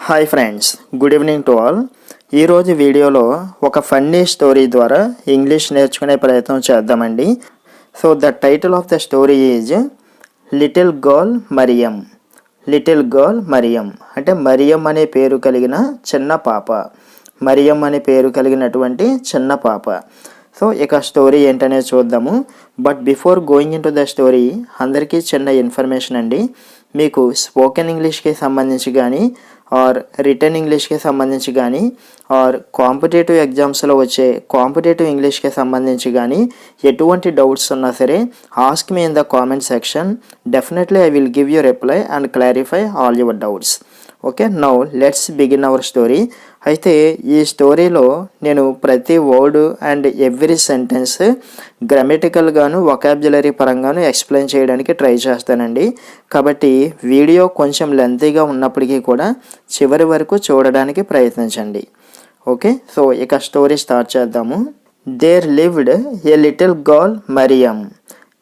Hi friends, good evening to all. ఈరోజు వీడియోలో ఒక ఫన్నీ స్టోరీ ద్వారా ఇంగ్లీష్ నేర్చుకునే ప్రయత్నం చేద్దామండి. So the title of the story is little girl Mariam. Little girl Mariam అంటే మరియం అనే పేరు కలిగిన చిన్న పాప. మరియం అనే పేరు కలిగినటువంటి చిన్న పాప. సో ఇక స్టోరీ ఏంటనేది చూద్దాము. But before going in to the story అందరికీ చిన్న ఇన్ఫర్మేషన్ అండి. మీకు స్పోకెన్ ఇంగ్లీష్కి సంబంధించి కానీ ఆర్ రిటర్న్ ఇంగ్లీష్కి సంబంధించి కానీ ఆర్ కాంపిటేటివ్ ఎగ్జామ్స్లో వచ్చే కాంపిటేటివ్ ఇంగ్లీష్కి సంబంధించి కానీ ఎటువంటి డౌట్స్ ఉన్నా సరే ask me in the comment section. Definitely I will give you reply and clarify all your doubts. Okay, now let's begin our story. అయితే ఈ స్టోరీలో నేను ప్రతి వర్డ్ అండ్ ఎవ్రీ సెంటెన్స్ గ్రామటికల్గాను వొకాబులరీ పరంగాను ఎక్స్ప్లెయిన్ చేయడానికి ట్రై చేస్తానండి. కాబట్టి వీడియో కొంచెం లెంతీగా ఉన్నప్పటికీ కూడా చివరి వరకు చూడడానికి ప్రయత్నించండి. ఓకే, సో ఇక స్టోరీ స్టార్ట్ చేద్దాము. There lived a little girl Mariam.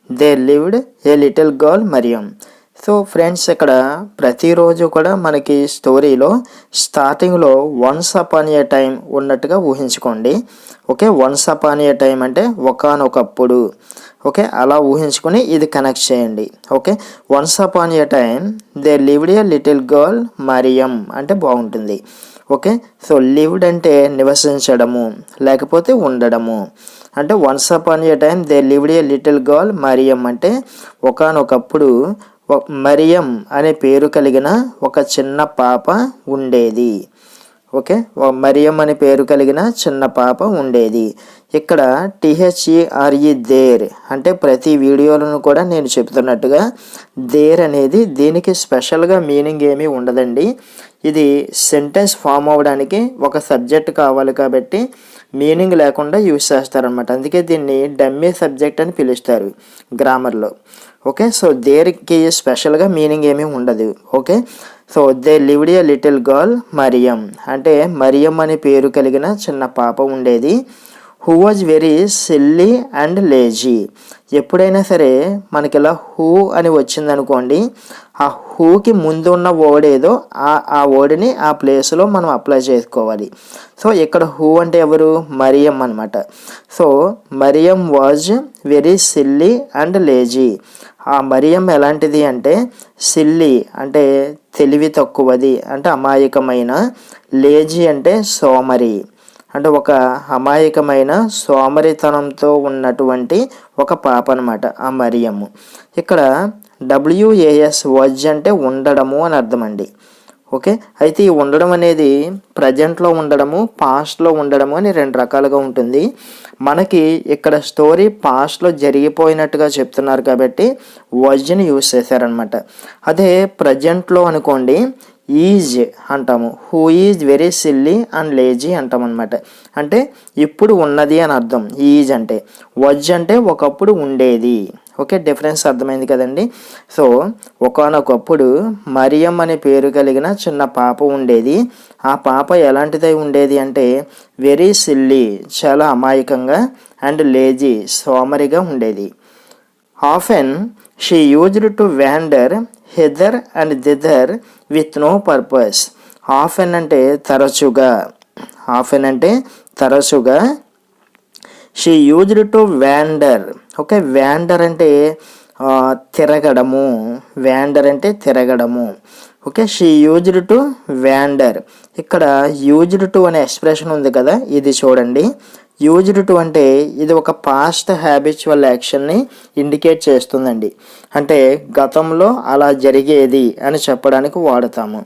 There lived a little girl Mariam. So friends, ఇక్కడ ప్రతిరోజు కూడా మనకి స్టోరీలో స్టార్టింగ్లో వన్స్ అపాన్ ఏ టైం ఉన్నట్టుగా ఊహించుకోండి. Okay, once upon a time అంటే ఒకానొకప్పుడు. ఓకే, అలా ఊహించుకొని ఇది కనెక్ట్ చేయండి. Okay, once upon a time they lived a little girl Mariam అంటే బాగుంటుంది. ఓకే, సో లివ్డ్ అంటే నివసించడము లేకపోతే ఉండడము. అంటే once upon a time they lived a little girl Mariam అంటే ఒకానొకప్పుడు మరియం అనే పేరు కలిగిన ఒక చిన్న పాప ఉండేది. ఓకే, మరియం అనే పేరు కలిగిన చిన్న పాప ఉండేది. ఇక్కడ THERE దేర్ అంటే ప్రతి వీడియోలను కూడా నేను చెప్తున్నట్టుగా దేర్ అనేది దీనికి స్పెషల్గా మీనింగ్ ఏమీ ఉండదండి. ఇది సెంటెన్స్ ఫామ్ అవ్వడానికి ఒక సబ్జెక్ట్ కావాలి కాబట్టి మీనింగ్ లేకుండా యూజ్ చేస్తారనమాట. అందుకే దీన్ని డమ్మీ సబ్జెక్ట్ అని పిలుస్తారు గ్రామర్లో. ఓకే, సో దేర్కి స్పెషల్గా మీనింగ్ ఏమీ ఉండదు. Okay, so they lived a little girl Mariam అంటే మరియం అనే పేరు కలిగిన చిన్న పాప ఉండేది. Who was very silly and lazy. ఎప్పుడైనా సరే మనకి ఇలా హూ అని వచ్చిందనుకోండి, ఆ హూకి ముందు ఉన్న వర్డ్ ఏదో ఆ వర్డ్ని ఆ ప్లేస్లో మనం అప్లై చేసుకోవాలి. సో ఇక్కడ హూ అంటే ఎవరు? మరియం అనమాట. So Mariam was very silly and lazy. ఆ మరియం ఎలాంటిది అంటే సిల్లీ అంటే తెలివి తక్కువది అంటే అమాయకమైన, లేజీ అంటే సోమరి అంటే ఒక అమాయకమైన సోమరితనంతో ఉన్నటువంటి ఒక పాప అనమాట ఆ మరియము. ఇక్కడ WAS వాజ్ అంటే ఉండడము అని అర్థం అండి. ఓకే, అయితే ఈ ఉండడం అనేది ప్రజెంట్లో ఉండడము పాస్ట్లో ఉండడము అని రెండు రకాలుగా ఉంటుంది. మనకి ఇక్కడ స్టోరీ పాస్ట్లో జరిగిపోయినట్టుగా చెప్తున్నారు కాబట్టి వాజ్ని యూజ్ చేశారనమాట. అదే ప్రజెంట్లో అనుకోండి ఈజ్ అంటాము. Who is very silly and lazy అంటాం అనమాట. అంటే ఇప్పుడు ఉన్నది అని అర్థం ఈజ్ అంటే. వజ్ అంటే ఒకప్పుడు ఉండేది. ఓకే, డిఫరెన్స్ అర్థమైంది కదండి. సో ఒకానొకప్పుడు మరియం అనే పేరు కలిగిన చిన్న పాప ఉండేది. ఆ పాప ఎలాంటిదై ఉండేది అంటే వెరీ సిల్లీ చాలా అమాయకంగా అండ్ లేజీ సోమరిగా ఉండేది. Often she used to wander hither and thither with no purpose. Often అంటే తరచుగా. ఆఫెన్ అంటే తరచుగా. She used to wander. Okay, wander అంటే తిరగడము. వ్యాండర్ అంటే తిరగడము. Okay, she used to wander. ఇక్కడ యూజ్డ్ టు అనే ఎక్స్ప్రెషన్ ఉంది కదా, ఇది చూడండి. యూజ్డ్ టు అంటే ఇది ఒక పాస్ట్ హ్యాబిచువల్ యాక్షన్ని ఇండికేట్ చేస్తుందండి. అంటే గతంలో అలా జరిగేది అని చెప్పడానికి వాడతాము.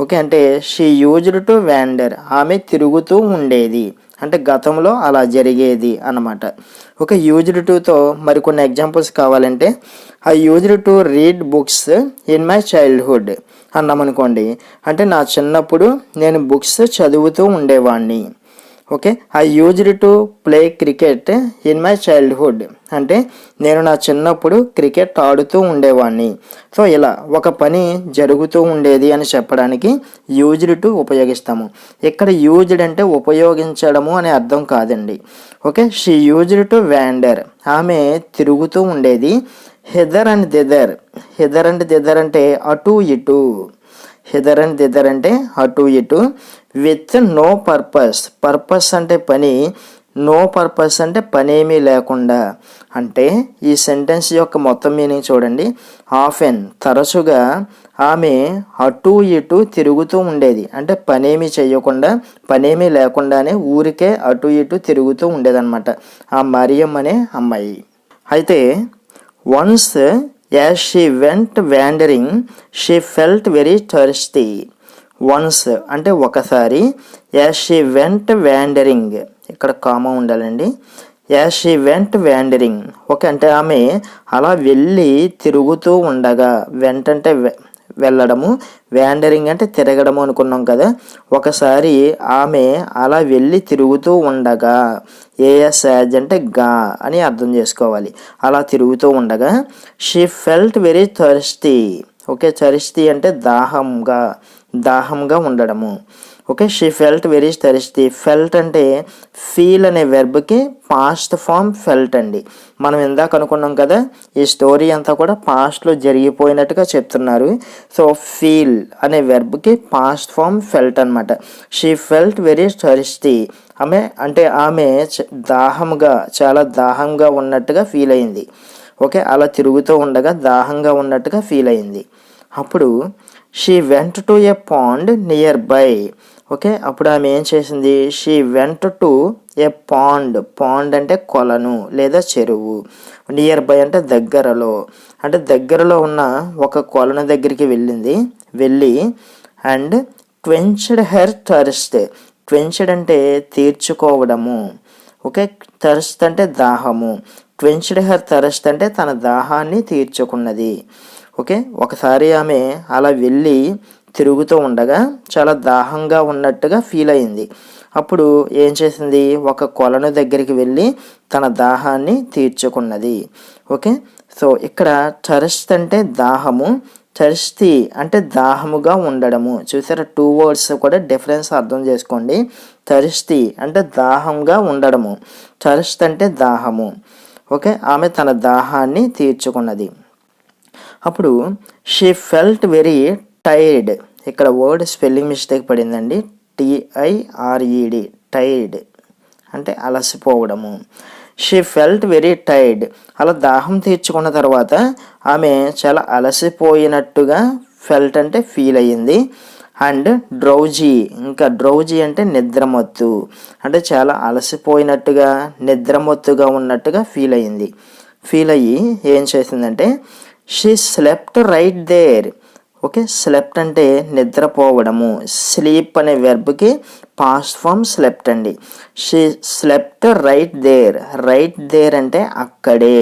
ఓకే, అంటే షీ యూజ్డ్ టు వ్యాండర్ ఆమె తిరుగుతూ ఉండేది అంటే గతంలో అలా జరిగేది అన్నమాట. ఓకే, యూజ్డ్ టుతో మరికొన్ని ఎగ్జాంపుల్స్ కావాలంటే I used to read books in my childhood అన్నామనుకోండి, అంటే నా చిన్నప్పుడు నేను బుక్స్ చదువుతూ ఉండేవాడిని. Okay, I used to play cricket in my childhood అంటే నేను నా చిన్నప్పుడు క్రికెట్ ఆడుతూ ఉండేవాడిని. సో ఇలా ఒక పని జరుగుతూ ఉండేది అని చెప్పడానికి యూజ్డ్ టు ఉపయోగిస్తాము. ఇక్కడ యూజ్డ్ అంటే ఉపయోగించడము అనే అర్థం కాదండి. Okay, she used to wander ఆమె తిరుగుతూ ఉండేది. హిదర్ అండ్ దిదర్. హిదర్ అండ్ దిదర్ అంటే అటు ఇటు. హిదర్ అండ్ దిదర్ అంటే అటు ఇటు. విత్ నో పర్పస్, పర్పస్ అంటే పని, నో పర్పస్ అంటే పనేమీ లేకుండా. అంటే ఈ సెంటెన్స్ యొక్క మొత్తం మీనింగ్ చూడండి. ఆఫెన్ తరచుగా ఆమె అటు ఇటు తిరుగుతూ ఉండేది. అంటే పనేమీ చేయకుండా, పనేమీ లేకుండానే ఊరికే అటు ఇటు తిరుగుతూ ఉండేదన్నమాట ఆ మరియం అనే అమ్మాయి. అయితే once as she went wandering she felt very thirsty. Once అంటే ఒకసారి, యాజ్ షీ వెంట్ వ్యాండరింగ్ ఇక్కడ కామా ఉండాలండి. As she went wandering okay, అంటే ఆమె అలా వెళ్ళి తిరుగుతూ ఉండగా, వెంట అంటే వెళ్ళడము, వ్యాండరింగ్ అంటే తిరగడము అనుకున్నాం కదా. ఒకసారి ఆమె అలా వెళ్ళి తిరుగుతూ ఉండగా, ఏఎస్ యాజ్ అంటే గా అని అర్థం చేసుకోవాలి. అలా తిరుగుతూ ఉండగా she felt very thirsty. Okay, thirsty అంటే దాహంగా ఉండడము. Okay, she felt very thirsty. Felt అంటే ఫీల్ అనే వెర్బ్కి పాస్ట్ ఫామ్ ఫెల్ట్ అండి. మనం ఇందాక అనుకున్నాం కదా, ఈ స్టోరీ అంతా కూడా పాస్ట్లో జరిగిపోయినట్టుగా చెప్తున్నారు. సో ఫీల్ అనే వెర్బ్కి పాస్ట్ ఫామ్ ఫెల్ట్ అనమాట. She felt very thirsty. ఆమె చాలా దాహంగా ఉన్నట్టుగా ఫీల్ అయింది. ఓకే, అలా తిరుగుతూ ఉండగా దాహంగా ఉన్నట్టుగా ఫీల్ అయింది. అప్పుడు she went to a pond nearby. Okay, అప్పుడు ఆమె ఏం చేసింది? She went to a pond. Pond అంటే కొలను లేదా చెరువు. నియర్ బై అంటే దగ్గరలో ఉన్న ఒక కొలను దగ్గరికి వెళ్ళి and quenched her thirst. Quenched అంటే తీర్చుకోవడము. ఓకే, థర్స్ట్ అంటే దాహము. క్వెంచ్డ్ హెర్ థర్స్ట్ అంటే తన దాహాన్ని తీర్చుకున్నది. ఓకే, ఒకసారి ఆమె అలా వెళ్ళి తిరుగుతూ ఉండగా చాలా దాహంగా ఉన్నట్టుగా ఫీల్ అయింది. అప్పుడు ఏం చేసింది? ఒక కొలను దగ్గరికి వెళ్ళి తన దాహాన్ని తీర్చుకున్నది. ఓకే, సో ఇక్కడ థర్స్ట్ అంటే దాహము, థర్స్టీ అంటే దాహముగా ఉండడము. చూసారా, 2 words కూడా డిఫరెన్స్ అర్థం చేసుకోండి. థర్స్టీ అంటే దాహంగా ఉండడము, థర్స్ట్ అంటే దాహము. ఓకే, ఆమె తన దాహాన్ని తీర్చుకున్నది. అప్పుడు షీ ఫెల్ట్ వెరీ టైర్డ్. ఇక్కడ వర్డ్ స్పెల్లింగ్ మిస్టేక్ పడిందండి. TIRED, టైర్డ్ అంటే అలసిపోవడము. She felt very tired. అలా దాహం తీర్చుకున్న తర్వాత ఆమె చాలా అలసిపోయినట్టుగా, ఫెల్ట్ అంటే ఫీల్ అయ్యింది. అండ్ డ్రౌజీ, ఇంకా డ్రౌజీ అంటే నిద్రమత్తు, అంటే చాలా అలసిపోయినట్టుగా నిద్రమత్తుగా ఉన్నట్టుగా ఫీల్ అయ్యింది. ఫీల్ అయ్యి ఏం చేసిందంటే she slept right there. Okay, slept అంటే నిద్రపోవడము. స్లీప్ అనే వెర్బ్కి పాస్ట్ ఫామ్ స్లెప్ట్ అండి. షీ స్లెప్ట్ రైట్ దేర్ అంటే అక్కడే.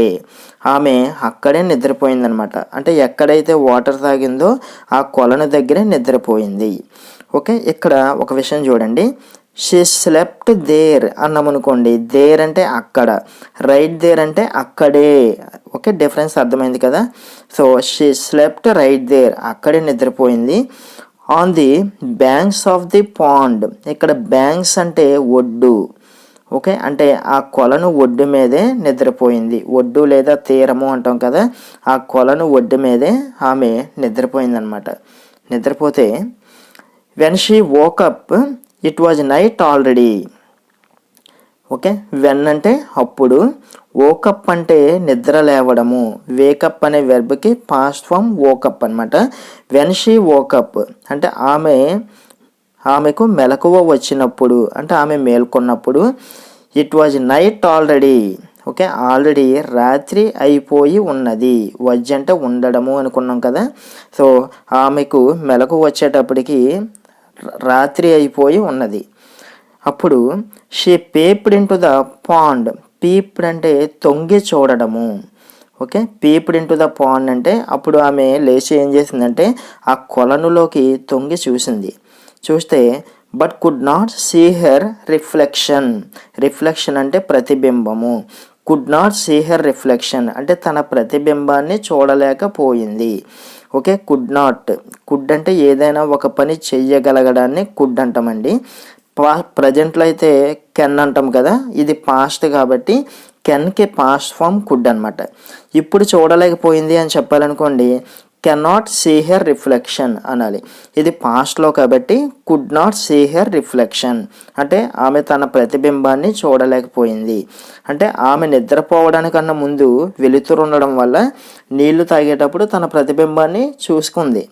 ఆమె అక్కడే నిద్రపోయిందనమాట. అంటే ఎక్కడైతే వాటర్ తాగిందో ఆ కొలను దగ్గరే నిద్రపోయింది. ఓకే, ఇక్కడ ఒక విషయం చూడండి. షీ స్లెప్ట్ దేర్ అన్నామనుకోండి, దేర్ అంటే అక్కడ, రైట్ దేర్ అంటే అక్కడే. ఓకే, డిఫరెన్స్ అర్థమైంది కదా. So she slept right there, అక్కడే నిద్రపోయింది. On the banks of the pond. ఇక్కడ బ్యాంక్స్ అంటే ఒడ్డు. ఓకే, అంటే ఆ కొలను ఒడ్డు మీదే నిద్రపోయింది. ఒడ్డు లేదా తీరము అంటాం కదా, ఆ కొలను ఒడ్డు మీదే ఆమె నిద్రపోయిందనమాట. నిద్రపోతే when she woke up it was night already. Okay, when అంటే అప్పుడు, వోకప్ అంటే నిద్ర లేవడము. వేకప్ అనే వెర్బ్కి పాస్ట్ ఫామ్ వోకప్ అనమాట. వెన్ షీ వోకప్ అంటే ఆమెకు మెలకువ వచ్చినప్పుడు, అంటే ఆమె మేల్కొన్నప్పుడు. It was night already. Okay, already రాత్రి అయిపోయి ఉన్నది. వజ్ అంటే ఉండడము అనుకున్నాం కదా. సో ఆమెకు మెలకు వచ్చేటప్పటికి రాత్రి అయిపోయి ఉన్నది. అప్పుడు she peeped into the pond. Peeped అంటే తొంగి చూడడము. Okay, peeped into the pond అంటే అప్పుడు ఆమె లేచి ఏం చేసిందంటే ఆ కొలనులోకి తొంగి చూస్తే but could not see her reflection. Reflection అంటే ప్రతిబింబము. Could not see her reflection అంటే తన ప్రతిబింబాన్ని చూడలేకపోయింది. ఓకే, కుడ్ అంటే ఏదైనా ఒక పని చెయ్యగలగడాన్ని కుడ్ అంటామండి. ప్రజెంట్లో అయితే కెన్ అంటాం కదా, ఇది పాస్ట్ కాబట్టి కెన్కి పాస్ట్ ఫామ్ కుడ్ అనమాట. ఇప్పుడు చూడలేకపోయింది అని చెప్పాలనుకోండి, కెనాట్ సీ హెర్ రిఫ్లెక్షన్ అనాలి. ఇది పాస్ట్లో కాబట్టి could not see her reflection అంటే ఆమె తన ప్రతిబింబాన్ని చూడలేకపోయింది. అంటే ఆమె నిద్రపోవడానికన్నా ముందు వెలుతురు ఉండడం వల్ల నీళ్లు తాగేటప్పుడు తన ప్రతిబింబాన్ని చూసుకుంది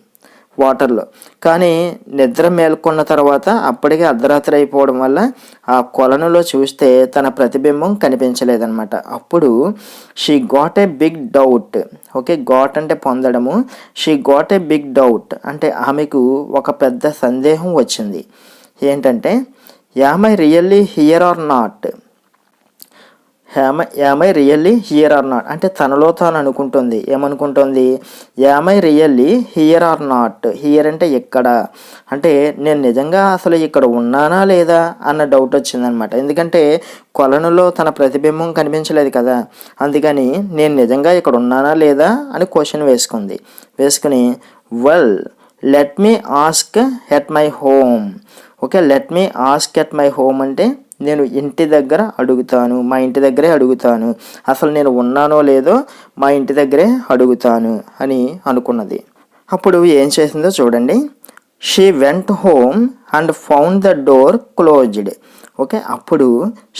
వాటర్లో. కానీ నిద్ర మేల్కొన్న తర్వాత అప్పటికే అర్ధరాత్రి అయిపోవడం వల్ల ఆ కొలనులో చూస్తే తన ప్రతిబింబం కనిపించలేదన్నమాట. అప్పుడు she got a big doubt. Okay, got అంటే పొందడము, she got a big doubt అంటే ఆమెకు ఒక పెద్ద సందేహం వచ్చింది. ఏంటంటే am I really here or not, am I really here or not అంటే తనలో తాను అనుకుంటుంది. ఏమనుకుంటుంది? Am I really here or not. Here అంటే ఎక్కడ, అంటే నేను నిజంగా అసలు ఇక్కడ ఉన్నానా లేదా అన్న డౌట్ వచ్చిందనమాట. ఎందుకంటే కొలనులో తన ప్రతిబింబం కనిపించలేదు కదా, అందుకని నేను నిజంగా ఇక్కడ ఉన్నానా లేదా అని క్వశ్చన్ వేసుకుని well let me ask at my home. Okay, let me ask at my home అంటే నేను ఇంటి దగ్గర అడుగుతాను, మా ఇంటి దగ్గరే అడుగుతాను, అసలు నేను ఉన్నానో లేదో మా ఇంటి దగ్గరే అడుగుతాను అని అనుకున్నది. అప్పుడు ఏం చేసిందో చూడండి. She went home and found the door closed. Okay, అప్పుడు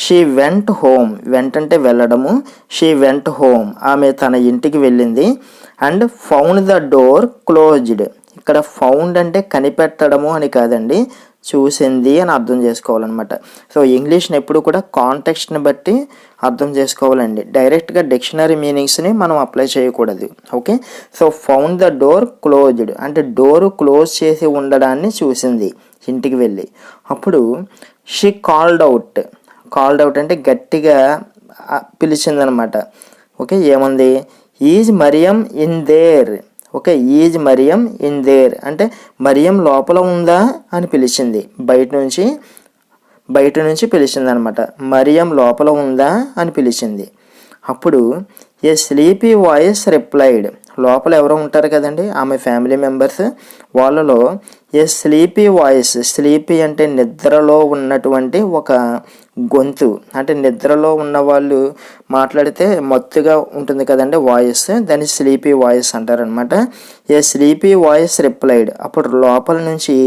షీ వెంట్ హోమ్, వెంట్ అంటే వెళ్ళడము, షీ వెంట్ హోమ్ ఆమె తన ఇంటికి వెళ్ళింది. And found the door closed. ఇక్కడ ఫౌండ్ అంటే కనిపెట్టడము అని కాదండి, చూసింది అని అర్థం చేసుకోవాలన్నమాట. సో ఇంగ్లీష్ని ఎప్పుడు కూడా కాంటెక్స్ట్ని బట్టి అర్థం చేసుకోవాలండి, డైరెక్ట్గా డిక్షనరీ మీనింగ్స్ని మనం అప్లై చేయకూడదు. Okay, so found the door closed అంటే డోరు క్లోజ్ చేసి ఉండడాన్ని చూసింది ఇంటికి వెళ్ళి. అప్పుడు షీ కాల్డ్ అవుట్ అంటే గట్టిగా పిలిచిందనమాట. ఓకే, ఏముంది? Is Mariam in there. Okay, is Mariam in there అంటే మరియం లోపల ఉందా అని పిలిచింది, బయట నుంచి పిలిచింది అనమాట. మరియం లోపల ఉందా అని పిలిచింది. అప్పుడు ఏ స్లీపీ వాయిస్ రిప్లైడ్. లోపల ఎవరో ఉంటారు కదండి, ఆమె ఫ్యామిలీ మెంబర్స్, వాళ్ళలో ఏ స్లీపీ వాయిస్, స్లీపీ అంటే నిద్రలో ఉన్నటువంటి ఒక గొంతు, అంటే నిద్రలో ఉన్న వాళ్ళు మాట్లాడితే మత్తుగా ఉంటుంది కదండి వాయిస్, దాన్ని స్లీపీ వాయిస్ అంటారనమాట. ఏ స్లీపీ వాయిస్ రిప్లైడ్. అప్పుడు లోపల నుంచి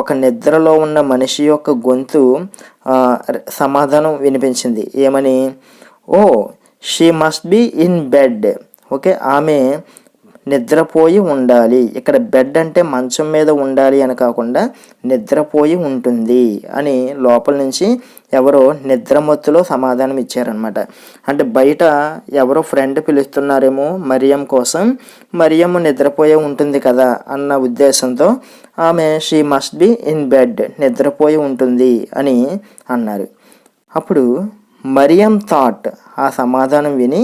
ఒక నిద్రలో ఉన్న మనిషి యొక్క గొంతు సమాధానం వినిపించింది. ఏమని? Oh she must be in bed. Okay, ఆమె నిద్రపోయి ఉండాలి. ఇక్కడ బెడ్ అంటే మంచం మీద ఉండాలి అని కాకుండా నిద్రపోయి ఉంటుంది అని లోపల నుంచి ఎవరో నిద్రమత్తులో సమాధానం ఇచ్చారనమాట. అంటే బయట ఎవరో ఫ్రెండ్ పిలుస్తున్నారేమో మరియం కోసం, మరియం నిద్రపోయే ఉంటుంది కదా అన్న ఉద్దేశంతో ఆమె she must be in bed, నిద్రపోయి ఉంటుంది అని అన్నారు. అప్పుడు మరియం థాట్, ఆ సమాధానం విని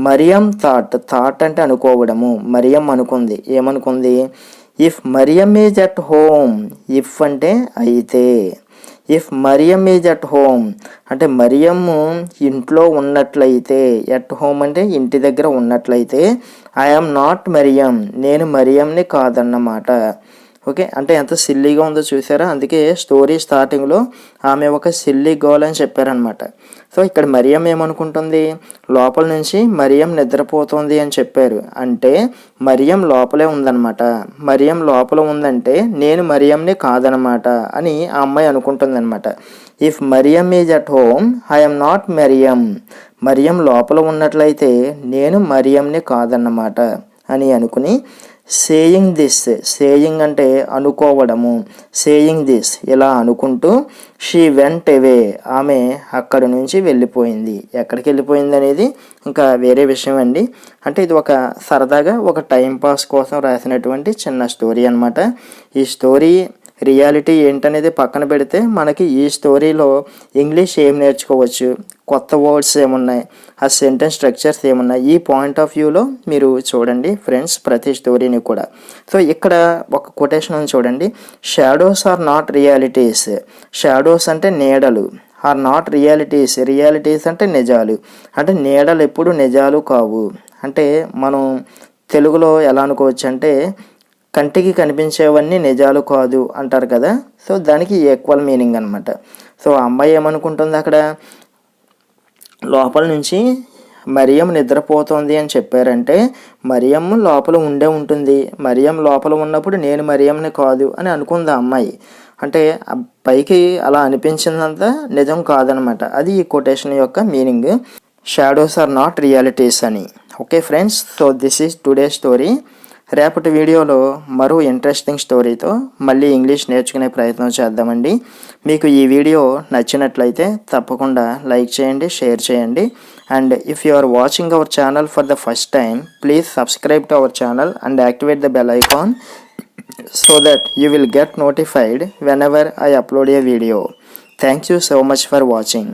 మరియం థాట్ అంటే అనుకోవడము, మరియం అనుకుంది. ఏమనుకుంది? If Mariam is at home. If అంటే అయితే, if Mariam is at home అంటే మరియము ఇంట్లో ఉన్నట్లయితే, ఎట్ హోమ్ అంటే ఇంటి దగ్గర ఉన్నట్లయితే, ఐఎమ్ నాట్ మరియం, నేను మరియంని కాదన్నమాట. ఓకే, అంటే ఎంత సిల్లీగా ఉందో చూసారా. అందుకే స్టోరీ స్టార్టింగ్లో ఆమె ఒక సిల్లీ గర్ల్ అని చెప్పారనమాట. సో ఇక్కడ మరియం ఏమనుకుంటుంది? లోపల నుంచి మరియం నిద్రపోతుంది అని చెప్పారు, అంటే మరియం లోపలే ఉందన్నమాట. మరియం లోపల ఉందంటే నేను మరియంని కాదనమాట అని ఆ అమ్మాయి అనుకుంటుంది అనమాట. If Mariam is at home I'm not Mariam, Mariam లోపల ఉన్నట్లయితే నేను మరియంని కాదన్నమాట అని అనుకుని సేయింగ్ దిస్, సేయింగ్ అంటే అనుకోవడము, సేయింగ్ దిస్ ఇలా అనుకుంటూ షీ వెంట్ అవే, ఆమె అక్కడి నుంచి వెళ్ళిపోయింది. ఎక్కడికి వెళ్ళిపోయింది అనేది ఇంకా వేరే విషయం అండి. అంటే ఇది ఒక సరదాగా ఒక టైంపాస్ కోసం రాసినటువంటి చిన్న స్టోరీ అనమాట. ఈ స్టోరీ రియాలిటీ ఏంటనేది పక్కన పెడితే మనకి ఈ స్టోరీలో ఇంగ్లీష్ ఏం నేర్చుకోవచ్చు, కొత్త వర్డ్స్ ఏమున్నాయి, ఆ సెంటెన్స్ స్ట్రక్చర్స్ ఏమున్నాయి, ఈ పాయింట్ ఆఫ్ వ్యూలో మీరు చూడండి ఫ్రెండ్స్ ప్రతి స్టోరీని కూడా. సో ఇక్కడ ఒక కొటేషన్ ఉంది చూడండి. Shadows are not realities. Shadows అంటే నీడలు, ఆర్ నాట్ రియాలిటీస్, రియాలిటీస్ అంటే నిజాలు, అంటే నీడలు ఎప్పుడు నిజాలు కావు. అంటే మనం తెలుగులో ఎలా అనుకోవచ్చు అంటే కంటికి కనిపించేవన్నీ నిజాలు కాదు అంటారు కదా. సో దానికి ఈక్వల్ మీనింగ్ అనమాట. సో అమ్మాయి ఏమనుకుంటుంది, అక్కడ లోపల నుంచి మరియం నిద్రపోతోంది అని చెప్పారంటే మరియం లోపల ఉండే ఉంటుంది. మరియం లోపల ఉన్నప్పుడు నేను మరియంని కాదు అని అనుకుంది ఆ అమ్మాయి. అంటే పైకి అలా అనిపించిందంతా నిజం కాదనమాట. అది ఈ కొటేషన్ యొక్క meaning. Shadows are not realities అని. Okay friends, so this is today story. రేపటి వీడియోలో మరో ఇంట్రెస్టింగ్ స్టోరీతో మళ్ళీ ఇంగ్లీష్ నేర్చుకునే ప్రయత్నం చేద్దామండి. మీకు ఈ వీడియో నచ్చినట్లయితే తప్పకుండా లైక్ చేయండి, షేర్ చేయండి. And if you are watching our channel for the first time, please subscribe to our channel and activate the bell icon so that you will get notified whenever I upload a video. Thank you so much for watching.